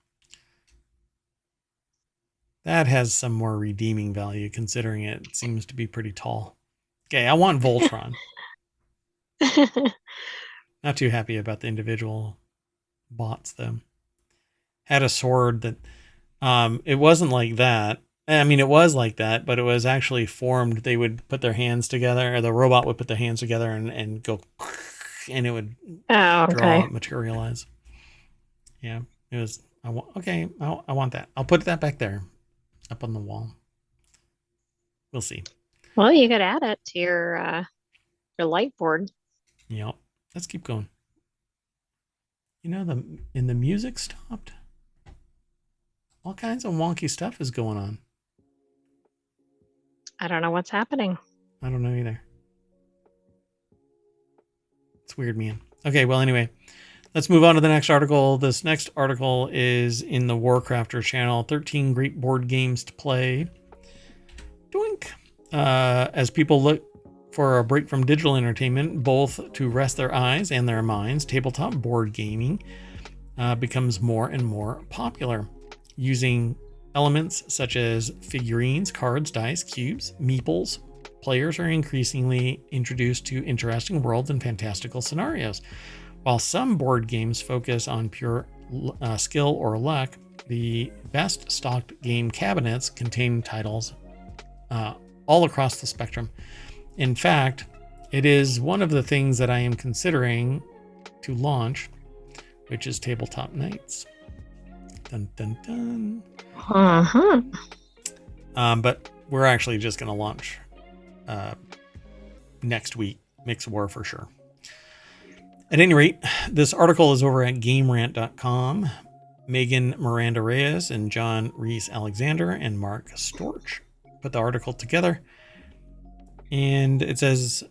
[SPEAKER 1] That has some more redeeming value considering it seems to be pretty tall. Okay, I want Voltron. Not too happy about the individual bots though. Had a sword that it wasn't like that. I mean, it was like that, but it was actually formed. They would put their hands together, or the robot would put their hands together and go, and it would
[SPEAKER 2] Oh, okay.
[SPEAKER 1] materialize. Yeah, it was. Okay, I want that. I'll put that back there, up on the wall. We'll see.
[SPEAKER 2] Well, you could add it to your light board.
[SPEAKER 1] Yep. Let's keep going. You know, the music stopped. All kinds of wonky stuff is going on.
[SPEAKER 2] I don't know what's happening.
[SPEAKER 1] I don't know either. It's weird, man. Okay, well, anyway, Let's move on to the next article. This next article is in the WarCrafters channel. 13 great board games to play. Doink. As people look for a break from digital entertainment, both to rest their eyes and their minds, tabletop board gaming becomes more and more popular. Using elements such as figurines, cards, dice, cubes, meeples, players are increasingly introduced to interesting worlds and fantastical scenarios. While some board games focus on pure skill or luck, the best stocked game cabinets contain titles all across the spectrum. In fact, it is one of the things that I am considering to launch, which is Tabletop Nights. Dun, dun, dun.
[SPEAKER 2] Uh-huh.
[SPEAKER 1] But we're actually just going to launch next week, Mix War for sure. At any rate, this article is over at GameRant.com. Megan Miranda Reyes and John Reese Alexander and Mark Storch put the article together. And it says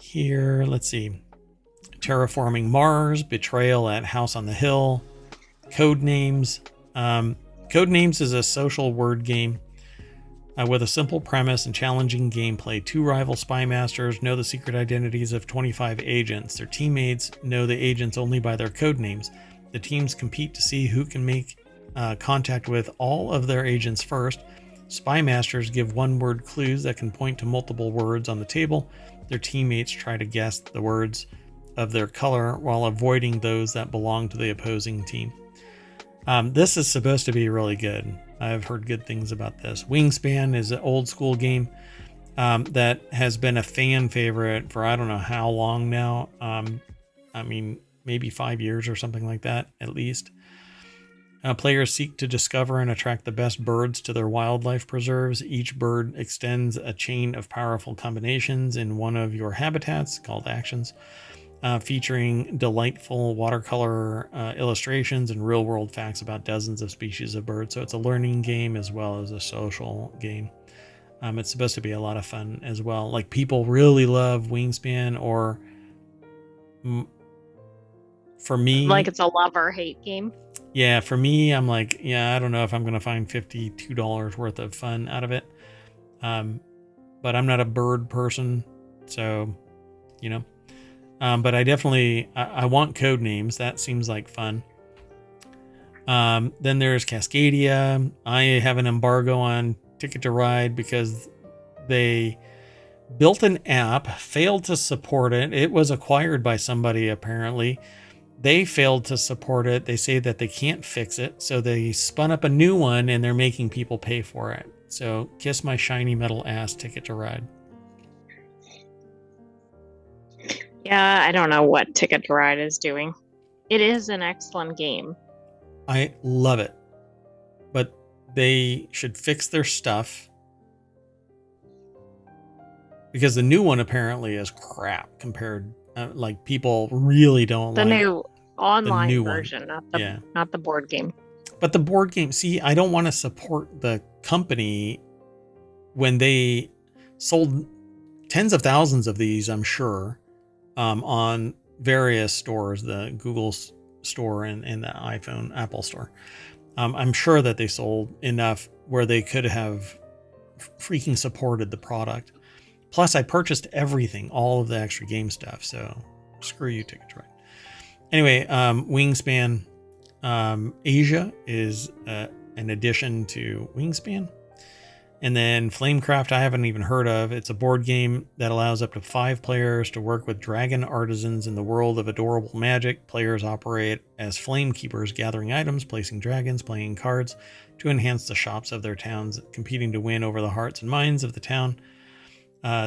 [SPEAKER 1] here, let's see, Terraforming Mars, Betrayal at House on the Hill, Codenames. Codenames is a social word game with a simple premise and challenging gameplay. Two rival spy masters know the secret identities of 25 agents. Their teammates know the agents only by their codenames. The teams compete to see who can make contact with all of their agents first. Spy masters give one-word clues that can point to multiple words on the table. Their teammates try to guess the words of their color while avoiding those that belong to the opposing team. This is supposed to be really good. I've heard good things about this. Wingspan is an old school game that has been a fan favorite for I don't know how long now. I mean, maybe 5 years or something like that, at least. Players seek to discover and attract the best birds to their wildlife preserves. Each bird extends a chain of powerful combinations in one of your habitats called actions, featuring delightful watercolor illustrations and real-world facts about dozens of species of birds. So it's a learning game as well as a social game. It's supposed to be a lot of fun as well. Like, people really love Wingspan, or for me,
[SPEAKER 2] Like it's a love or hate game.
[SPEAKER 1] yeah, for me, I'm like, yeah, I don't know if I'm going to find $52 worth of fun out of it. But I'm not a bird person, so, you know. But I definitely, I want Codenames. That seems like fun. Then there's Cascadia. I have an embargo on Ticket to Ride because they built an app, failed to support it. It was acquired by somebody, apparently. They failed to support it. They say that they can't fix it. So they spun up a new one and they're making people pay for it. So kiss my shiny metal ass, Ticket to Ride.
[SPEAKER 2] Yeah, I don't know what Ticket to Ride is doing. It is an excellent game.
[SPEAKER 1] I love it. But they should fix their stuff, because the new one apparently is crap compared. Like, people really don't
[SPEAKER 2] The
[SPEAKER 1] like
[SPEAKER 2] new online
[SPEAKER 1] new
[SPEAKER 2] version,
[SPEAKER 1] one.
[SPEAKER 2] not the board game.
[SPEAKER 1] But the board game, see, I don't want to support the company when they sold tens of thousands of these, I'm sure, on various stores, the Google store and the iPhone, Apple store. I'm sure that they sold enough where they could have freaking supported the product. Plus, I purchased everything, all of the extra game stuff. So screw you, Ticket to Ride. Anyway, Wingspan Asia is an addition to Wingspan. And then Flamecraft, I haven't even heard of. It's a board game that allows up to 5 players to work with dragon artisans in the world of adorable magic. Players operate as flame keepers, gathering items, placing dragons, playing cards to enhance the shops of their towns, competing to win over the hearts and minds of the town.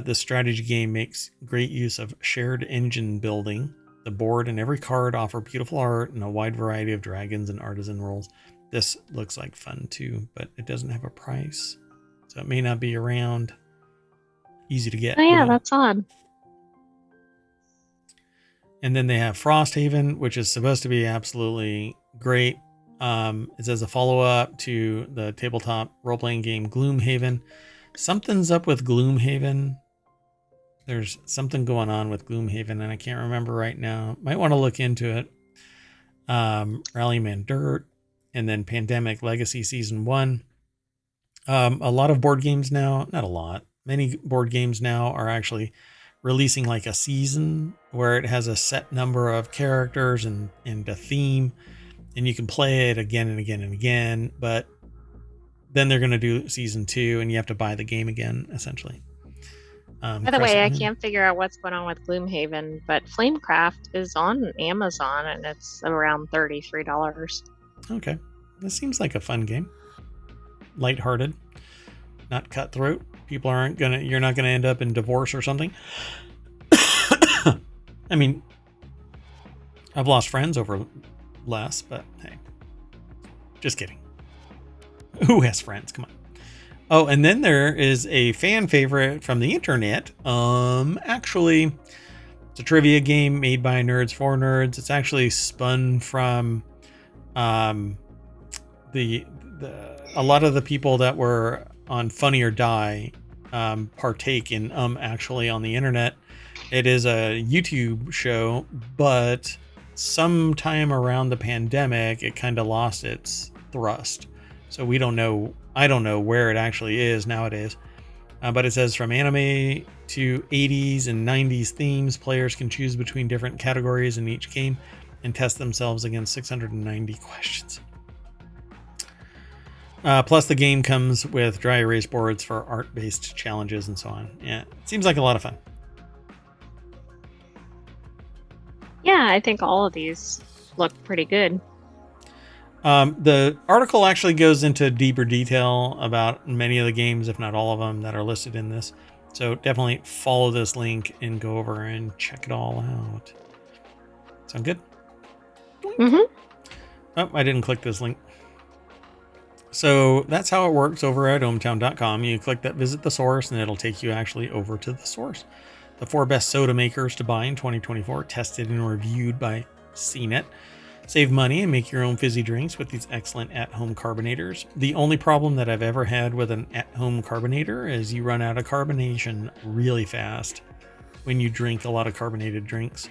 [SPEAKER 1] This strategy game makes great use of shared engine building. The board and every card offer beautiful art and a wide variety of dragons and artisan roles. This looks like fun too, but it doesn't have a price, so it may not be around. Easy to get.
[SPEAKER 2] Oh yeah, that's odd.
[SPEAKER 1] And then they have Frosthaven, which is supposed to be absolutely great. It says a follow-up to the tabletop role-playing game Gloomhaven. Something's up with Gloomhaven. There's something going on with Gloomhaven, and I can't remember right now. Might want to look into it. Rallyman Dirt, and then Pandemic Legacy Season 1. A lot of board games now, not a lot, many board games now are actually releasing like a season where it has a set number of characters and a theme, and you can play it again and again and again, but then they're going to do season 2 and you have to buy the game again, essentially.
[SPEAKER 2] By the way, I can't figure out what's going on with Gloomhaven, but Flamecraft is on Amazon and it's around $33.
[SPEAKER 1] Okay. This seems like a fun game. Lighthearted, not cutthroat. You're not gonna end up in divorce or something. I mean, I've lost friends over less, but hey, just kidding. Who has friends? Come on. Oh, and then there is a fan favorite from the internet. Actually, it's a trivia game made by nerds for nerds. It's actually spun from a lot of the people that were on Funny or Die partake in actually on the internet. It is a YouTube show, but sometime around the pandemic, it kind of lost its thrust. So we don't know. I don't know where it actually is nowadays. But it says from anime to 80s and 90s themes, players can choose between different categories in each game and test themselves against 690 questions. Plus, the game comes with dry erase boards for art-based challenges and so on. Yeah, it seems like a lot of fun.
[SPEAKER 2] Yeah, I think all of these look pretty good.
[SPEAKER 1] The article actually goes into deeper detail about many of the games, if not all of them, that are listed in this. So definitely follow this link and go over and check it all out. Sound good?
[SPEAKER 2] Mm-hmm.
[SPEAKER 1] Oh, I didn't click this link. So that's how it works over at ohmtown.com. You click that visit the source and it'll take you actually over to the source. The 4 best soda makers to buy in 2024, tested and reviewed by CNET. Save money and make your own fizzy drinks with these excellent at-home carbonators. The only problem that I've ever had with an at-home carbonator is you run out of carbonation really fast when you drink a lot of carbonated drinks.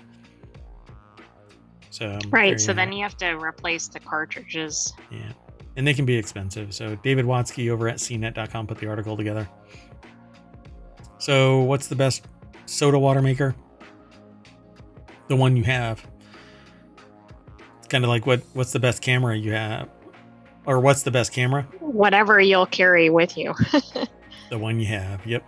[SPEAKER 1] So
[SPEAKER 2] right, so then you have to replace the cartridges.
[SPEAKER 1] Yeah, and they can be expensive. So David Watsky over at cnet.com put the article together. So what's the best soda water maker? The one you have. Kind of like what's the best camera you have, or what's the best camera?
[SPEAKER 2] Whatever you'll carry with you.
[SPEAKER 1] The one you have. Yep.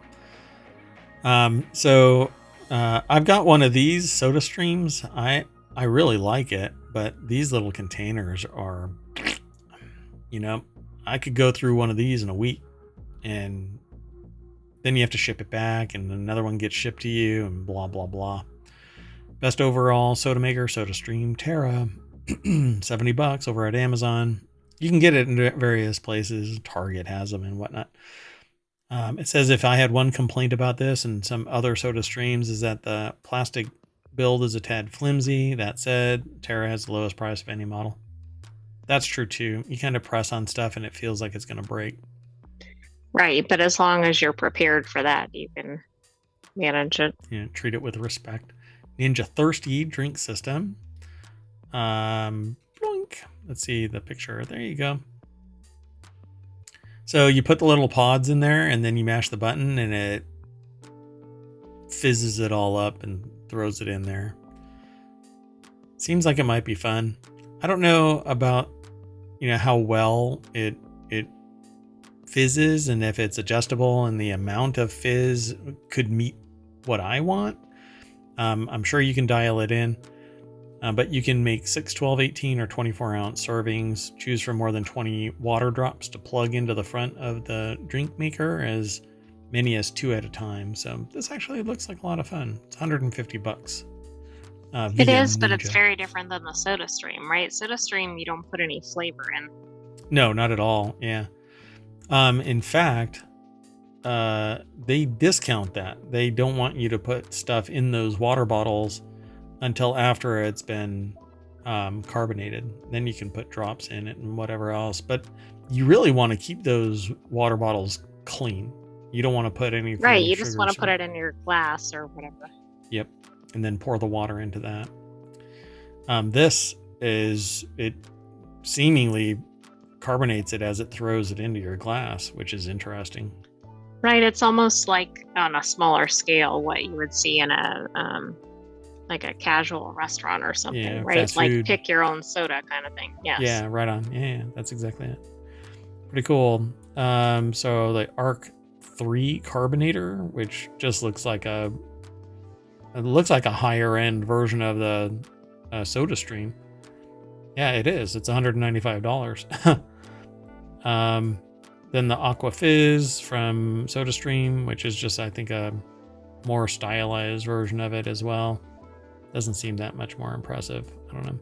[SPEAKER 1] So I've got one of these soda streams. I really like it, but these little containers are, I could go through one of these in a week, and then you have to ship it back and another one gets shipped to you and blah blah blah. Best overall soda maker, SodaStream Terra. $70 over at Amazon. You can get it in various places. Target has them and whatnot. It says if I had one complaint about this and some other soda streams is that the plastic build is a tad flimsy. That said, Terra has the lowest price of any model. That's true too. You kind of press on stuff and it feels like it's going to break.
[SPEAKER 2] Right, but as long as you're prepared for that, you can manage it.
[SPEAKER 1] Yeah, treat it with respect. Ninja Thirsty drink system. Let's see the picture. There you go. So you put the little pods in there and then you mash the button and it fizzes it all up and throws it in there. Seems like it might be fun. I don't know about, how well it fizzes and if it's adjustable and the amount of fizz could meet what I want. I'm sure you can dial it in. But you can make 6, 12, 18, or 24 ounce servings. Choose from more than 20 water drops to plug into the front of the drink maker, as many as 2 at a time. So this actually looks like a lot of fun. It's $150.
[SPEAKER 2] It is, but it's very different than the SodaStream, right? SodaStream, you don't put any flavor in.
[SPEAKER 1] No, not at all. Yeah. In fact, they discount that. They don't want you to put stuff in those water bottles until after it's been carbonated. Then you can put drops in it and whatever else. But you really want to keep those water bottles clean. You don't want to put any
[SPEAKER 2] Right, you just
[SPEAKER 1] sugar
[SPEAKER 2] want to put
[SPEAKER 1] syrup.
[SPEAKER 2] it in your glass or whatever.
[SPEAKER 1] Yep. And then pour the water into that. This is, it seemingly carbonates it as it throws it into your glass, which is interesting.
[SPEAKER 2] Right, it's almost like on a smaller scale what you would see in a like a casual restaurant or something,
[SPEAKER 1] Yeah,
[SPEAKER 2] right?
[SPEAKER 1] fast
[SPEAKER 2] Like
[SPEAKER 1] food.
[SPEAKER 2] pick your own soda kind of thing. Yes.
[SPEAKER 1] Yeah, right on. Yeah, that's exactly it. Pretty cool. So the Arc 3 carbonator, which just looks like a higher end version of the Soda Stream. Yeah, it is. It's $195. Then the Aqua Fizz from Soda Stream, which is just, I think, a more stylized version of it as well. Doesn't seem that much more impressive. I don't know.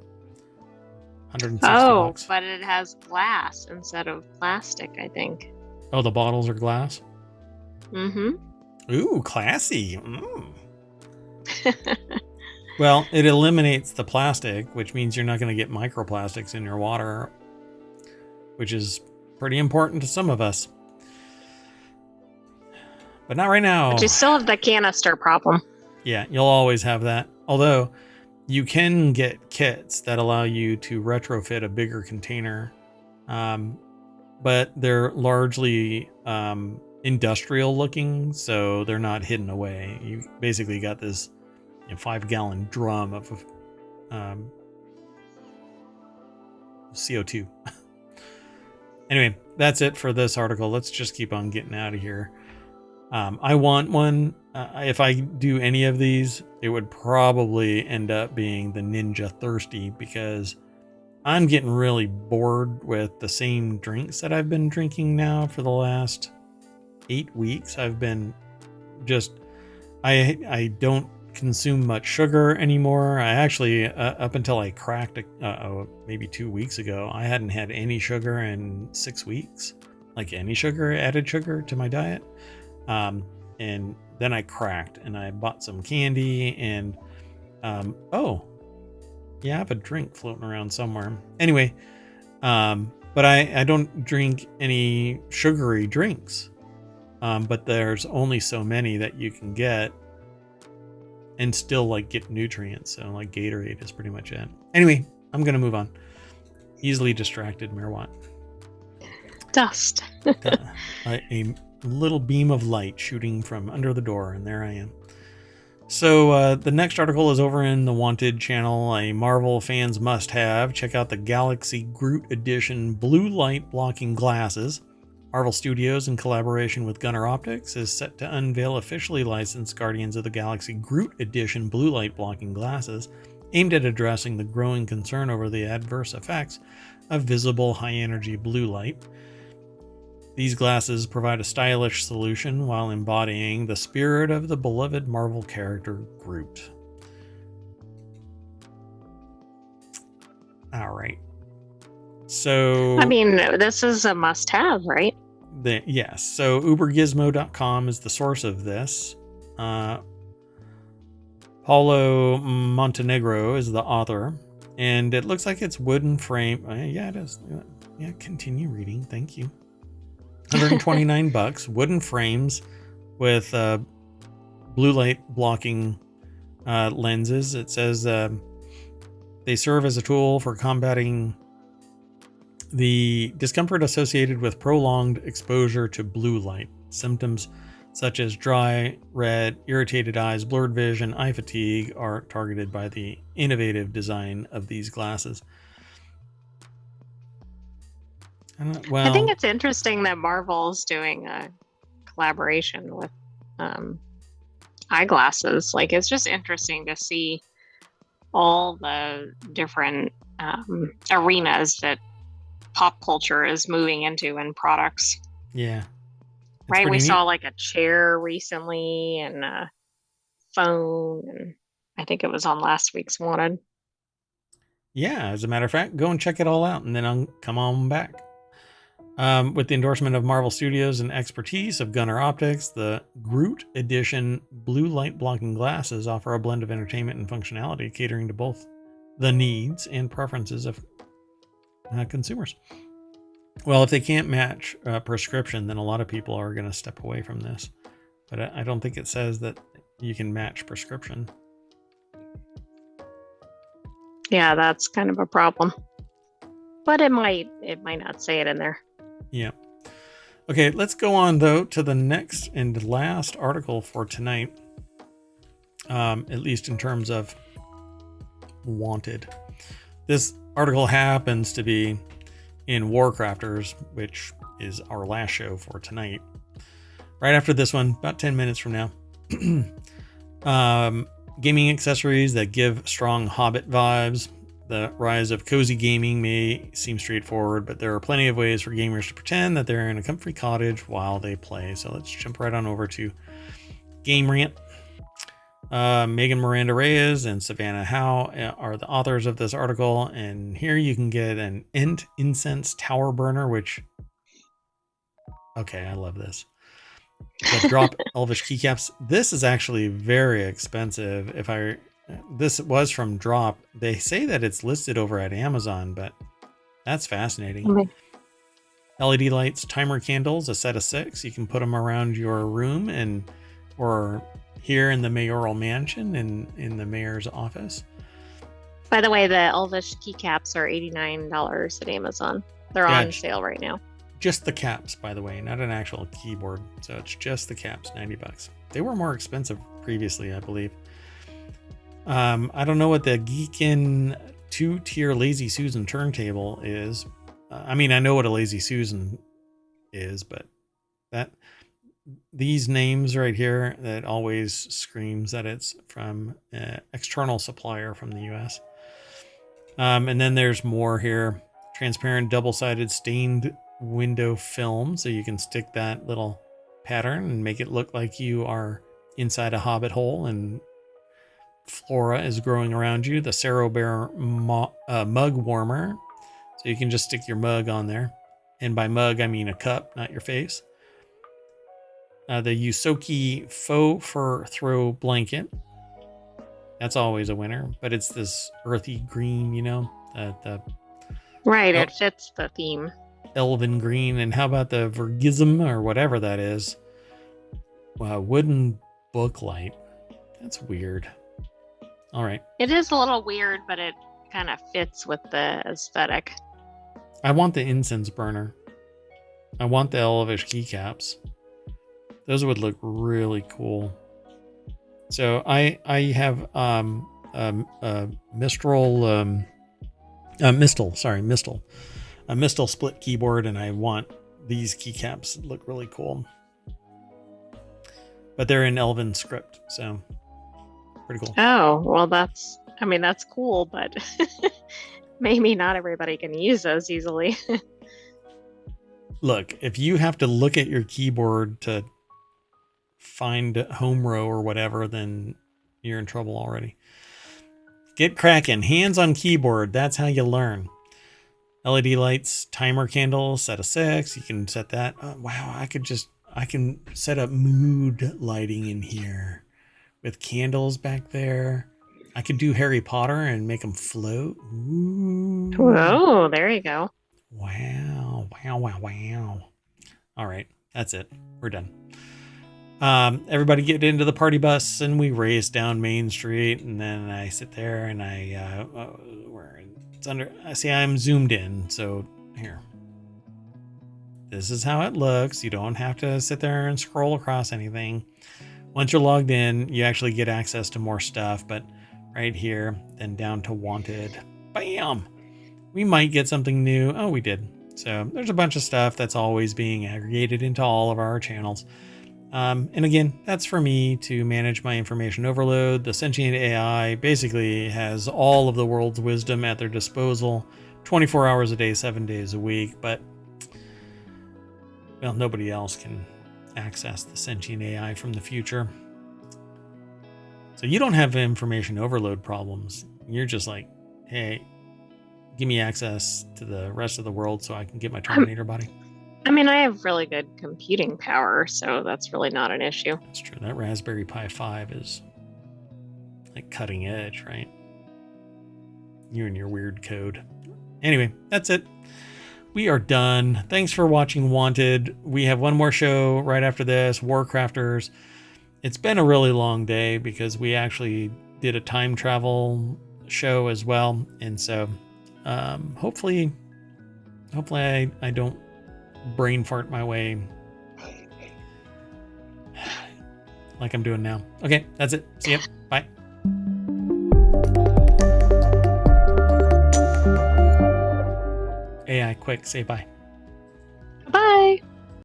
[SPEAKER 1] 160
[SPEAKER 2] Oh,
[SPEAKER 1] bucks.
[SPEAKER 2] but it has glass instead of plastic, I think.
[SPEAKER 1] Oh, the bottles are glass?
[SPEAKER 2] Mm-hmm.
[SPEAKER 1] Ooh, classy. Well, it eliminates the plastic, which means you're not going to get microplastics in your water, which is pretty important to some of us. But not right now.
[SPEAKER 2] But you still have the canister problem.
[SPEAKER 1] Yeah, you'll always have that. Although you can get kits that allow you to retrofit a bigger container, but they're largely industrial looking, so they're not hidden away. You basically got this 5-gallon drum of CO2. Anyway, that's it for this article. Let's just keep on getting out of here. I want one. If I do any of these, it would probably end up being the Ninja Thirsty, because I'm getting really bored with the same drinks that I've been drinking now for the last 8 weeks. I've been just, I don't consume much sugar anymore. I actually, up until I cracked maybe 2 weeks ago, I hadn't had any sugar in 6 weeks, like any sugar, added sugar to my diet. And then I cracked and I bought some candy and, oh yeah, I have a drink floating around somewhere. Anyway, but I don't drink any sugary drinks. But there's only so many that you can get and still like get nutrients. So like Gatorade is pretty much it. Anyway, I'm going to move on. Easily distracted, Merwat.
[SPEAKER 2] Dust.
[SPEAKER 1] A little beam of light shooting from under the door, and there I am. So the next article is over in the Wanted channel, a Marvel fans must have. Check out the Galaxy Groot Edition blue light blocking glasses. Marvel Studios, in collaboration with Gunnar Optics, is set to unveil officially licensed Guardians of the Galaxy Groot Edition blue light blocking glasses, aimed at addressing the growing concern over the adverse effects of visible high-energy blue light. These glasses provide a stylish solution while embodying the spirit of the beloved Marvel character Groot. All right. So,
[SPEAKER 2] I mean, this is a must-have, right?
[SPEAKER 1] Yes. So ubergizmo.com is the source of this. Paulo Montenegro is the author, and it looks like it's wooden frame. Yeah, it is. Yeah, continue reading. Thank you. 129 bucks. Wooden frames with blue light blocking lenses. It says they serve as a tool for combating the discomfort associated with prolonged exposure to blue light. Symptoms such as dry, red, irritated eyes, blurred vision, eye fatigue are targeted by the innovative design of these glasses.
[SPEAKER 2] I think it's interesting that Marvel's doing a collaboration with eyeglasses. Like, it's just interesting to see all the different arenas that pop culture is moving into in products.
[SPEAKER 1] Yeah.
[SPEAKER 2] Right? We saw like a chair recently and a phone, and I think it was on last week's Wanted.
[SPEAKER 1] Yeah, as a matter of fact, go and check it all out and then I'll come on back. With the endorsement of Marvel Studios and expertise of Gunnar Optics, the Groot Edition blue light blocking glasses offer a blend of entertainment and functionality, catering to both the needs and preferences of consumers. Well, if they can't match prescription, then a lot of people are going to step away from this. But I don't think it says that you can match prescription.
[SPEAKER 2] Yeah, that's kind of a problem. But it might not say it in there.
[SPEAKER 1] Yeah. Okay, let's go on though to the next and last article for tonight. At least in terms of wanted. This article happens to be in WarCrafters, which is our last show for tonight. Right after this one, about 10 minutes from now. Gaming accessories that give strong Hobbit vibes. The rise of cozy gaming may seem straightforward, but there are plenty of ways for gamers to pretend that they're in a comfy cottage while they play. So let's jump right on over to Game Rant. Megan Miranda Reyes and Savannah Howe are the authors of this article, and here you can get an Ent Incense Tower Burner, which, okay, I love this. The drop Elvish keycaps. This is actually very expensive. This was from Drop. They say that it's listed over at Amazon, but that's fascinating.
[SPEAKER 2] Okay.
[SPEAKER 1] LED lights, timer candles, a set of 6. You can put them around your room or here in the mayoral mansion in the mayor's office.
[SPEAKER 2] By the way, the Elvish keycaps are $89 at Amazon. They're on sale right now.
[SPEAKER 1] Just the caps, by the way, not an actual keyboard. So it's just the caps, $90. They were more expensive previously, I believe. I don't know what the Geekin 2-tier Lazy Susan turntable is. I mean, I know what a Lazy Susan is, but these names right here, that always screams that it's from an external supplier from the US. And then there's more here. Transparent double-sided stained window film, so you can stick that little pattern and make it look like you are inside a hobbit hole and flora is growing around you. The Cerro Bear mug warmer, so you can just stick your mug on there. And by mug, I mean a cup, not your face. The Yusoki faux fur throw blanket. That's always a winner, but it's this earthy green,
[SPEAKER 2] Right, it fits the theme.
[SPEAKER 1] Elven green. And how about the Vergism or whatever that is? Wooden book light. That's weird. All right.
[SPEAKER 2] It is a little weird, but it kind of fits with the aesthetic.
[SPEAKER 1] I want the incense burner. I want the Elvish keycaps. Those would look really cool. So I have Mistel split keyboard, and I want these keycaps that look really cool. But they're in Elven script, so pretty cool.
[SPEAKER 2] Oh, well, that's cool, but maybe not everybody can use those easily.
[SPEAKER 1] Look, if you have to look at your keyboard to find home row or whatever, then you're in trouble already. Get cracking. Hands on keyboard. That's how you learn. LED lights, timer candle, set of 6. You can set that. Oh, wow, I can set up mood lighting in here with candles back there. I could do Harry Potter and make them float. Ooh.
[SPEAKER 2] Whoa, there you go.
[SPEAKER 1] Wow. All right, that's it. We're done. Everybody get into the party bus, and we race down Main Street, and then I sit there and I'm zoomed in. So here, this is how it looks. You don't have to sit there and scroll across anything. Once you're logged in, you actually get access to more stuff, but right here, then down to wanted, bam, we might get something new. Oh, we did. So there's a bunch of stuff that's always being aggregated into all of our channels. And again, that's for me to manage my information overload. The sentient AI basically has all of the world's wisdom at their disposal, 24 hours a day, 7 days a week, but well, nobody else can access the sentient AI from the future. So you don't have information overload problems. You're just like, hey, give me access to the rest of the world so I can get my Terminator body.
[SPEAKER 2] I mean, I have really good computing power, so that's really not an issue.
[SPEAKER 1] That's true. That Raspberry Pi 5 is like cutting edge, right? You and your weird code. Anyway, that's it. we are done. Thanks for watching Wanted. We have one more show right after this, WarCrafters. It's been a really long day because we actually did a time travel show as well. And so hopefully I don't brain fart my way like I'm doing now. Okay, that's it. See ya. Bye. AI, quick, say bye.
[SPEAKER 2] Bye.